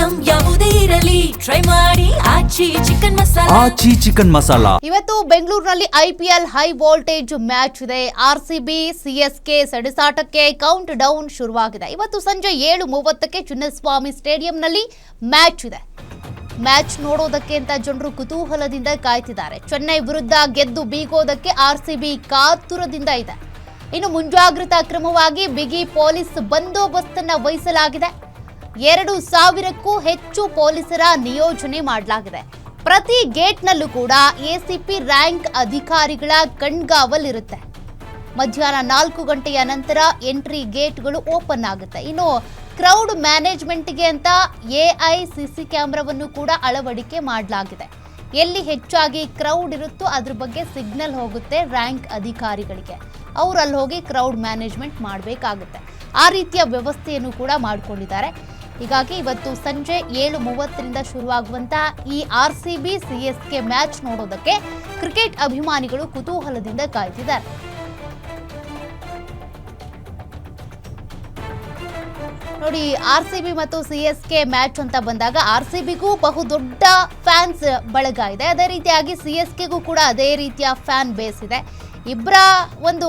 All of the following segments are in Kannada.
ಐಟಂ ಯಾವುದೇ ಇರಲಿ ಟ್ರೈ ಮಾಡಿ ಆಚಿ ಚಿಕನ್ ಮಸಾಲಾ. ಇವತ್ತು ಬೆಂಗಳೂರಿನಲ್ಲಿ IPL ಹೈ ವೋಲ್ಟೇಜ್ ಮ್ಯಾಚ್ ಇದೆ. RCB CSK ಸೆಣಸಾಟಕ್ಕೆ ಕೌಂಟ್ ಡೌನ್ ಶುರುವಾಗಿದೆ. ಇವತ್ತು ಸಂಜೆ 7:30ಕ್ಕೆ ಚಿನ್ನಸ್ವಾಮಿ ಸ್ಟೇಡಿಯಂನಲ್ಲಿ ಮ್ಯಾಚ್ ಇದೆ. ಮ್ಯಾಚ್ ನೋಡೋದಕ್ಕೆ ಅಂತ ಜನರು ಕುತೂಹಲದಿಂದ ಕಾಯ್ತಿದ್ದಾರೆ. ಚೆನ್ನೈ ವಿರುದ್ಧ ಗೆದ್ದು ಬೀಗೋದಕ್ಕೆ RCB ಕಾತುರದಿಂದ ಇದೆ. ಇನ್ನು ಮುಂಜಾಗ್ರತಾ ಕ್ರಮವಾಗಿ ಬಿಗಿ ಪೊಲೀಸ್ ಬಂದೋಬಸ್ತನ್ನ ವಹಿಸಲಾಗಿದೆ. 2,000ಕ್ಕೂ ಹೆಚ್ಚು ಪೊಲೀಸರ ನಿಯೋಜನೆ ಮಾಡಲಾಗಿದೆ. ಪ್ರತಿ ಗೇಟ್ನಲ್ಲೂ ಕೂಡ ACP ರ್ಯಾಂಕ್ ಅಧಿಕಾರಿಗಳ ಕಣ್ಗಾವಲಿರುತ್ತೆ. ಮಧ್ಯಾಹ್ನ 4 ಗಂಟೆಯ ನಂತರ ಎಂಟ್ರಿ ಗೇಟ್ಗಳು ಓಪನ್ ಆಗುತ್ತೆ. ಇನ್ನು ಕ್ರೌಡ್ ಮ್ಯಾನೇಜ್ಮೆಂಟ್ಗೆ ಅಂತ AI CC ಕ್ಯಾಮ್ರಾವನ್ನು ಕೂಡ ಅಳವಡಿಕೆ ಮಾಡಲಾಗಿದೆ. ಎಲ್ಲಿ ಹೆಚ್ಚಾಗಿ ಕ್ರೌಡ್ ಇರುತ್ತೋ ಅದ್ರ ಬಗ್ಗೆ ಸಿಗ್ನಲ್ ಹೋಗುತ್ತೆ ರ್ಯಾಂಕ್ ಅಧಿಕಾರಿಗಳಿಗೆ. ಅವರು ಅಲ್ಲಿ ಹೋಗಿ ಕ್ರೌಡ್ ಮ್ಯಾನೇಜ್ಮೆಂಟ್ ಮಾಡಬೇಕಾಗುತ್ತೆ. ಆ ರೀತಿಯ ವ್ಯವಸ್ಥೆಯನ್ನು ಕೂಡ ಮಾಡಿಕೊಂಡಿದ್ದಾರೆ. ಹೀಗಾಗಿ ಇವತ್ತು ಸಂಜೆ 7:30ರಿಂದ ಶುರುವಾಗುವಂಥ ಈ RCB CSK ಮ್ಯಾಚ್ ನೋಡೋದಕ್ಕೆ ಕ್ರಿಕೆಟ್ ಅಭಿಮಾನಿಗಳು ಕುತೂಹಲದಿಂದ ಕಾಯ್ತಿದ್ದಾರೆ. ನೋಡಿ, RCB ಮತ್ತು CSK ಮ್ಯಾಚ್ ಅಂತ ಬಂದಾಗ RCBಗೂ ಬಹುದೊಡ್ಡ ಫ್ಯಾನ್ಸ್ ಬಳಗ ಇದೆ. ಅದೇ ರೀತಿಯಾಗಿ CSKಗೂ ಕೂಡ ಅದೇ ರೀತಿಯ ಫ್ಯಾನ್ ಬೇಸ್ ಇದೆ. ಇಬ್ಬರ ಒಂದು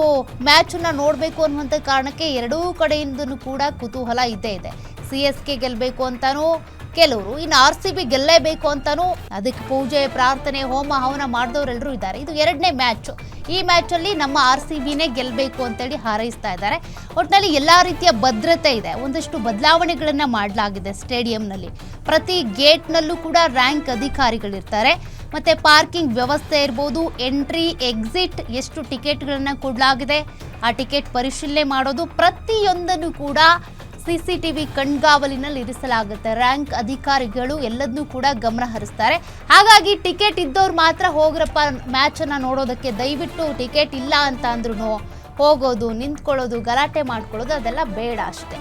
ಮ್ಯಾಚನ್ನು ನೋಡಬೇಕು ಅನ್ನುವಂಥ ಕಾರಣಕ್ಕೆ ಎರಡೂ ಕಡೆಯಿಂದನೂ ಕೂಡ ಕುತೂಹಲ ಇದ್ದೇ ಇದೆ. CSK ಗೆಲ್ಲಬೇಕು ಅಂತಾನೂ ಕೆಲವರು, ಇನ್ನು RCB ಗೆಲ್ಲೇಬೇಕು ಅಂತಾನೂ ಅದಕ್ಕೆ ಪೂಜೆ ಪ್ರಾರ್ಥನೆ ಹೋಮ ಹವನ ಮಾಡಿದವರೆಲ್ಲರೂ ಇದ್ದಾರೆ. ಇದು 2ನೇ ಮ್ಯಾಚ್. ಈ ಮ್ಯಾಚಲ್ಲಿ ನಮ್ಮ RCBನೇ ಗೆಲ್ಲಬೇಕು ಅಂತೇಳಿ ಹಾರೈಸ್ತಾ ಇದ್ದಾರೆ. ಒಟ್ಟಿನಲ್ಲಿ ಎಲ್ಲ ರೀತಿಯ ಭದ್ರತೆ ಇದೆ. ಒಂದಷ್ಟು ಬದಲಾವಣೆಗಳನ್ನು ಮಾಡಲಾಗಿದೆ ಸ್ಟೇಡಿಯಂನಲ್ಲಿ. ಪ್ರತಿ ಗೇಟ್ನಲ್ಲೂ ಕೂಡ ರ್ಯಾಂಕ್ ಅಧಿಕಾರಿಗಳಿರ್ತಾರೆ. ಮತ್ತು ಪಾರ್ಕಿಂಗ್ ವ್ಯವಸ್ಥೆ ಇರ್ಬೋದು, ಎಂಟ್ರಿ ಎಕ್ಸಿಟ್, ಎಷ್ಟು ಟಿಕೆಟ್ಗಳನ್ನು ಕೊಡಲಾಗಿದೆ, ಆ ಟಿಕೆಟ್ ಪರಿಶೀಲನೆ ಮಾಡೋದು, ಪ್ರತಿಯೊಂದನ್ನು ಕೂಡ CCTV ಕಣ್ಗಾವಲಿನಲ್ಲಿ ಇರಿಸಲಾಗುತ್ತೆ. ರ್ಯಾಂಕ್ ಅಧಿಕಾರಿಗಳು ಎಲ್ಲದನ್ನೂ ಕೂಡ ಗಮನ ಹರಿಸ್ತಾರೆ. ಹಾಗಾಗಿ ಟಿಕೆಟ್ ಇದ್ದವ್ರು ಮಾತ್ರ ಹೋಗ್ರಪ್ಪ ಮ್ಯಾಚನ್ನು ನೋಡೋದಕ್ಕೆ, ದಯವಿಟ್ಟು ಟಿಕೆಟ್ ಇಲ್ಲ ಅಂತ ಅಂದ್ರೂ ಹೋಗೋದು, ನಿಂತ್ಕೊಳ್ಳೋದು, ಗಲಾಟೆ ಮಾಡ್ಕೊಳ್ಳೋದು ಅದೆಲ್ಲ ಬೇಡ ಅಷ್ಟೇ.